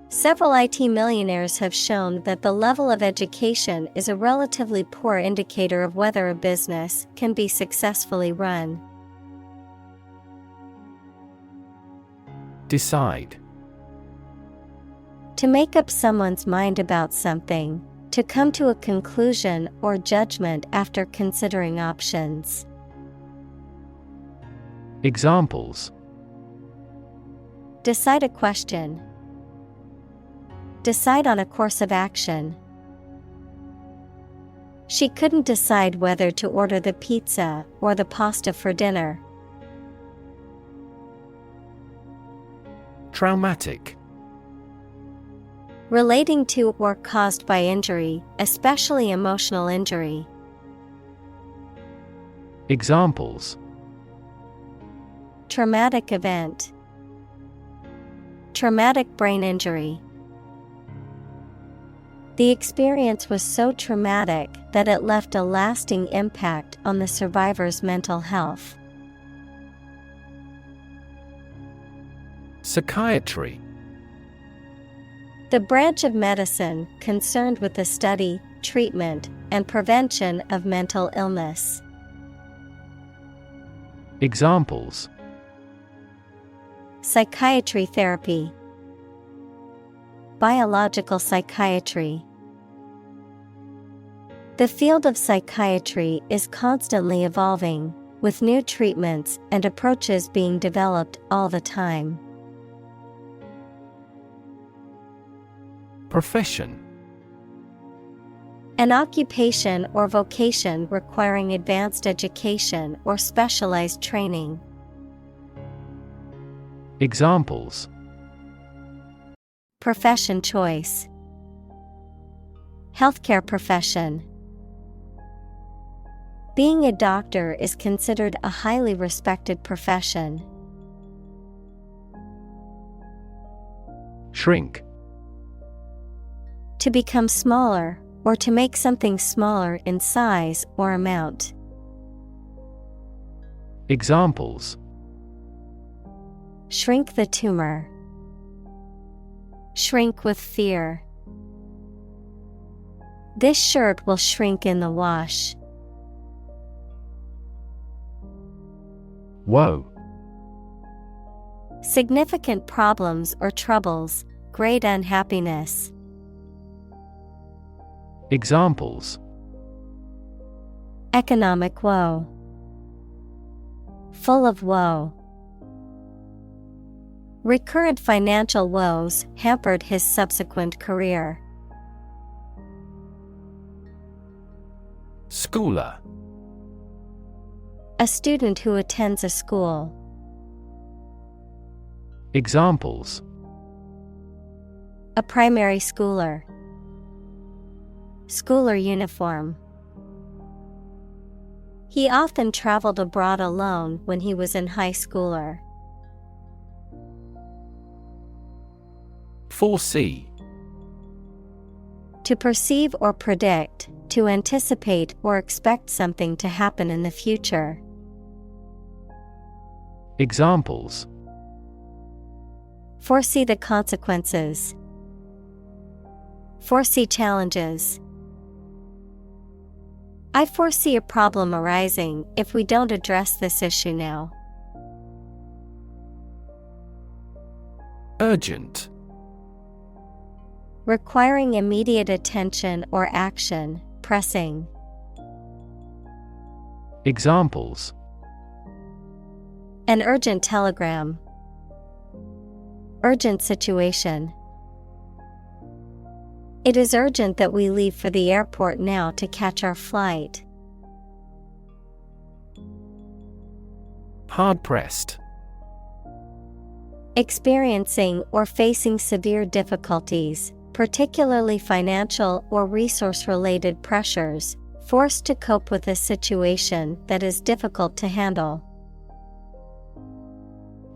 Several IT millionaires have shown that the level of education is a relatively poor indicator of whether a business can be successfully run. Decide. To make up someone's mind about something, to come to a conclusion or judgment after considering options. Examples: Decide a question. Decide on a course of action. She couldn't decide whether to order the pizza or the pasta for dinner. Traumatic. Relating to or caused by injury, especially emotional injury. Examples: Traumatic event. Traumatic brain injury. The experience was so traumatic that it left a lasting impact on the survivor's mental health. Psychiatry. The branch of medicine concerned with the study, treatment, and prevention of mental illness. Examples: Psychiatry therapy. Biological psychiatry. The field of psychiatry is constantly evolving, with new treatments and approaches being developed all the time. Profession. An occupation or vocation requiring advanced education or specialized training. Examples: Profession choice. Healthcare profession. Being a doctor is considered a highly respected profession. Shrink. To become smaller, or to make something smaller in size or amount. Examples: Shrink the tumor. Shrink with fear. This shirt will shrink in the wash. Woe. Significant problems or troubles, great unhappiness. Examples: Economic woe. Full of woe. Recurrent financial woes hampered his subsequent career. Schooler. A student who attends a school. Examples: A primary schooler. Schooler uniform. He often traveled abroad alone when he was in high schooler. Foresee. To perceive or predict, to anticipate or expect something to happen in the future. Examples: Foresee the consequences. Foresee challenges. I foresee a problem arising if we don't address this issue now. Urgent. Requiring immediate attention or action, pressing. Examples: An urgent telegram. Urgent situation. It is urgent that we leave for the airport now to catch our flight. Hard-pressed. Experiencing or facing severe difficulties, particularly financial or resource-related pressures, forced to cope with a situation that is difficult to handle.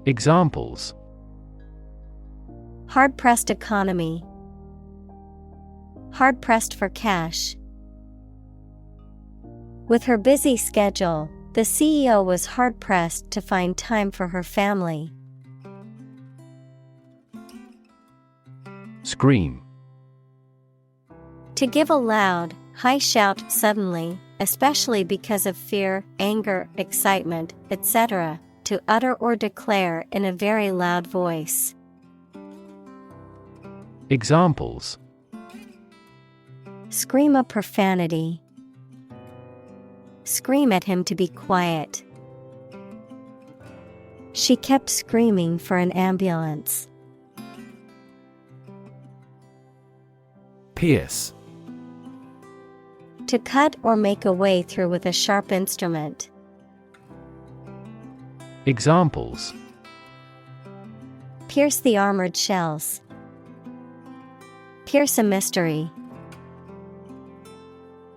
Examples: Hard-pressed economy. Hard-pressed for cash. With her busy schedule, the CEO was hard-pressed to find time for her family. Scream. To give a loud, high shout suddenly, especially because of fear, anger, excitement, etc., to utter or declare in a very loud voice. Examples: Scream a profanity. Scream at him to be quiet. She kept screaming for an ambulance. Pierce. To cut or make a way through with a sharp instrument. Examples: Pierce the armored shells. Pierce a mystery.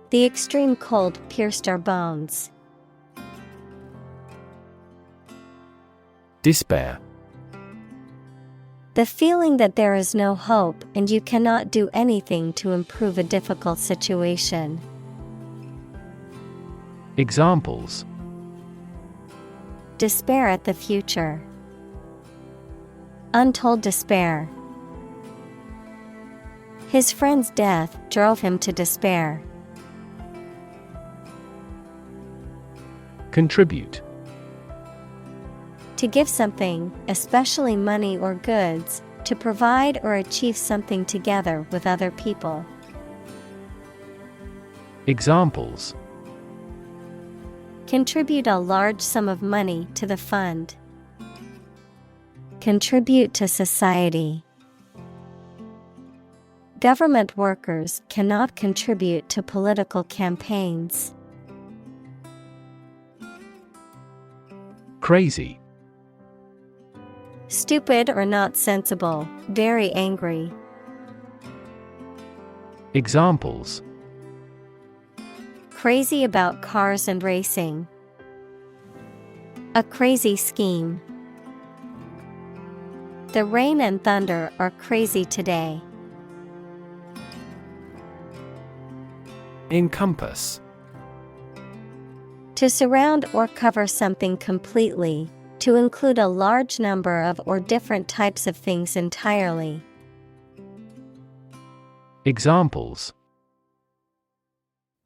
The extreme cold pierced our bones. Despair. The feeling that there is no hope and you cannot do anything to improve a difficult situation. Examples: Despair at the future. Untold despair. His friend's death drove him to despair. Contribute. To give something, especially money or goods, to provide or achieve something together with other people. Examples: Contribute a large sum of money to the fund. Contribute to society. Government workers cannot contribute to political campaigns. Crazy. Stupid or not sensible, very angry. Examples: Crazy about cars and racing. A crazy scheme. The rain and thunder are crazy today. Encompass. To surround or cover something completely, to include a large number of or different types of things entirely. Examples: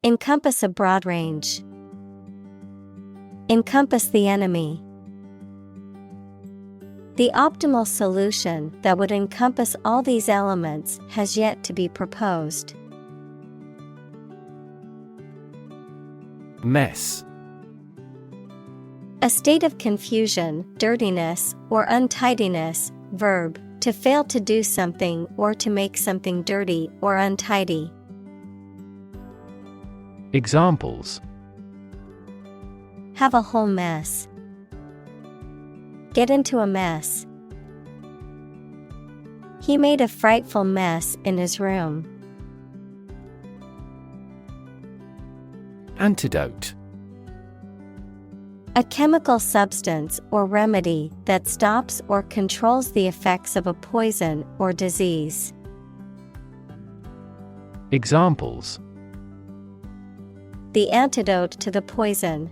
Encompass a broad range. Encompass the enemy. The optimal solution that would encompass all these elements has yet to be proposed. Mess. A state of confusion, dirtiness, or untidiness. Verb, to fail to do something or to make something dirty or untidy. Examples: Have a whole mess. Get into a mess. He made a frightful mess in his room. Antidote. A chemical substance or remedy that stops or controls the effects of a poison or disease. Examples: The antidote to the poison.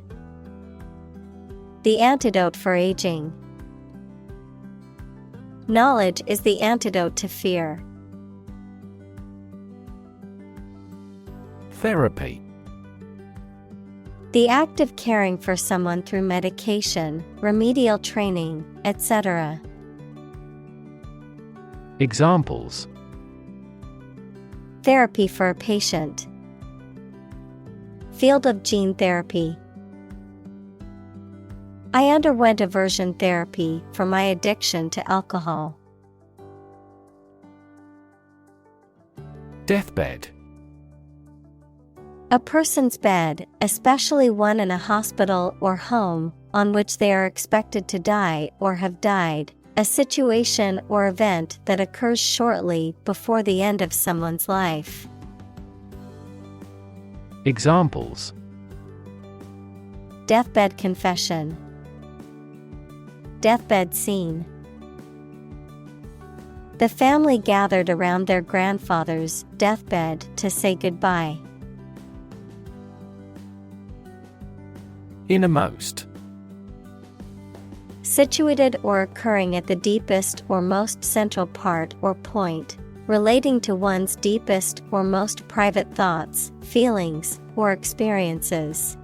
The antidote for aging. Knowledge is the antidote to fear. Therapy. The act of caring for someone through medication, remedial training, etc. Examples: Therapy for a patient. Field of gene therapy. I underwent aversion therapy for my addiction to alcohol. Deathbed. A person's bed, especially one in a hospital or home, on which they are expected to die or have died, a situation or event that occurs shortly before the end of someone's life. Examples: Deathbed confession. Deathbed scene. The family gathered around their grandfather's deathbed to say goodbye. Innermost. Situated or occurring at the deepest or most central part or point, relating to one's deepest or most private thoughts, feelings, or experiences.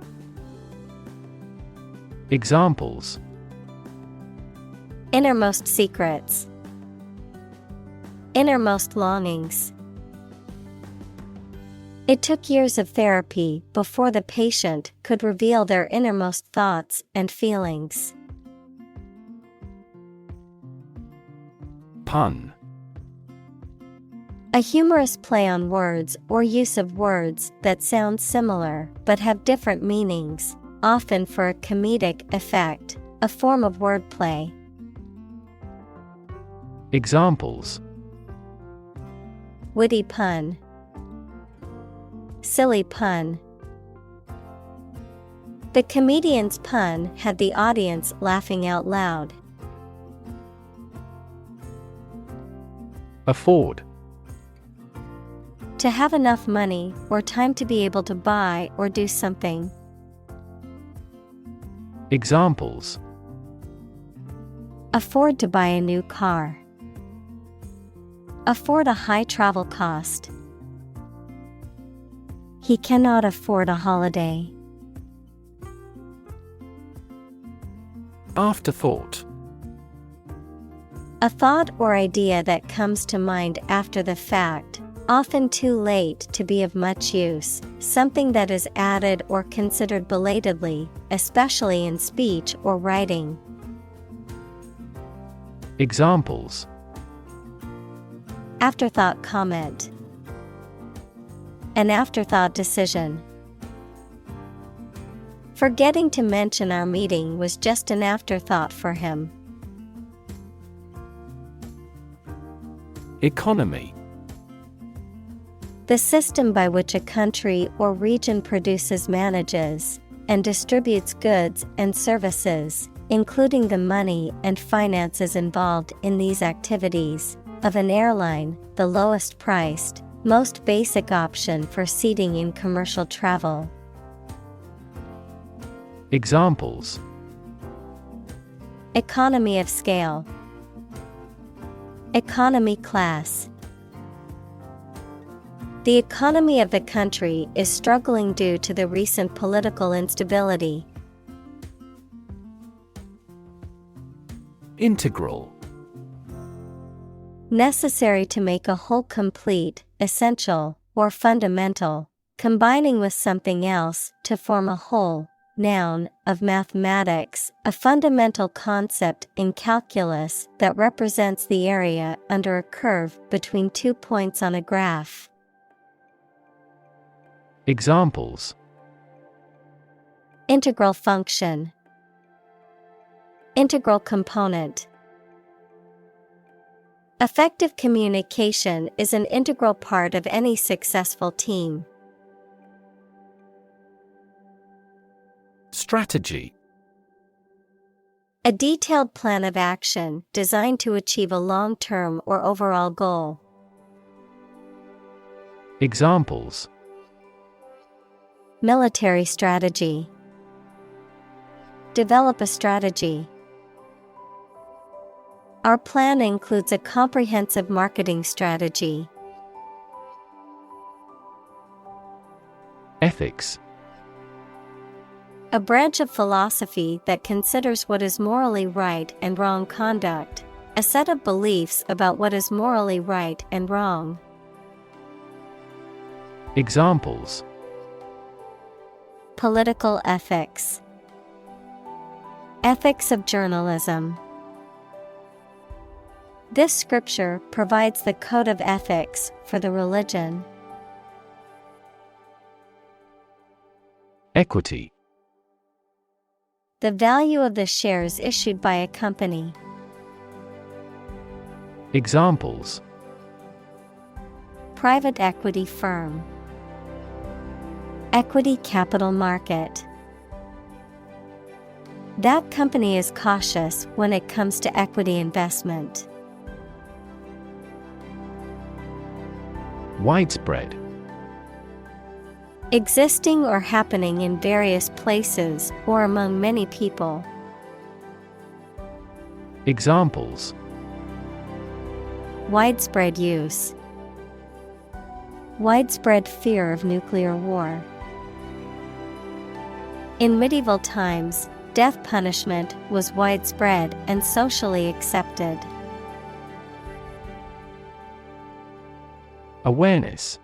Examples: Innermost secrets. Innermost longings. It took years of therapy before the patient could reveal their innermost thoughts and feelings. Pun. A humorous play on words or use of words that sound similar but have different meanings, often for a comedic effect, a form of wordplay. Examples: Witty pun. Silly pun. The comedian's pun had the audience laughing out loud. Afford. To have enough money or time to be able to buy or do something. Examples: Afford to buy a new car. Afford a high travel cost. He cannot afford a holiday. Afterthought. A thought or idea that comes to mind after the fact, often too late to be of much use, something that is added or considered belatedly, especially in speech or writing. Examples: Afterthought comment. An afterthought decision. Forgetting to mention our meeting was just an afterthought for him. Economy. The system by which a country or region produces, manages, and distributes goods and services, including the money and finances involved in these activities, of an airline, the lowest priced, most basic option for seating in commercial travel. Examples: Economy of scale. Economy class. The economy of the country is struggling due to the recent political instability. Integral. Necessary to make a whole, complete, essential, or fundamental, combining with something else to form a whole. Noun, of mathematics, a fundamental concept in calculus that represents the area under a curve between 2 points on a graph. Examples: Integral function. Integral component. Effective communication is an integral part of any successful team. Strategy. A detailed plan of action designed to achieve a long-term or overall goal. Examples: Military strategy. Develop a strategy. Our plan includes a comprehensive marketing strategy. Ethics. A branch of philosophy that considers what is morally right and wrong conduct, a set of beliefs about what is morally right and wrong. Examples: Political ethics. Ethics of journalism. This scripture provides the code of ethics for the religion. Equity. The value of the shares issued by a company. Examples: Private equity firm. Equity capital market. That company is cautious when it comes to equity investment. Widespread. Existing or happening in various places or among many people. Examples: Widespread use. Widespread fear of nuclear war. In medieval times, death punishment was widespread and socially accepted. Awareness.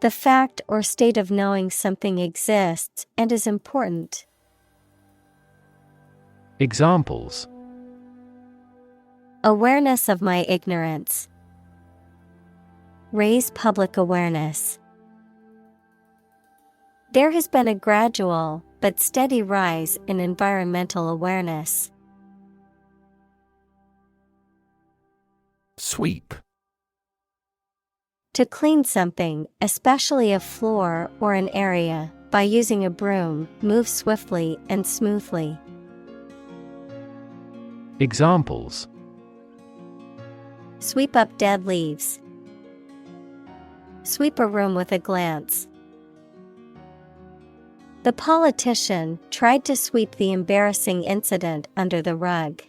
The fact or state of knowing something exists and is important. Examples: Awareness of my ignorance. Raise public awareness. There has been a gradual but steady rise in environmental awareness. Sweep. To clean something, especially a floor or an area, by using a broom, move swiftly and smoothly. Examples: Sweep up dead leaves. Sweep a room with a glance. The politician tried to sweep the embarrassing incident under the rug.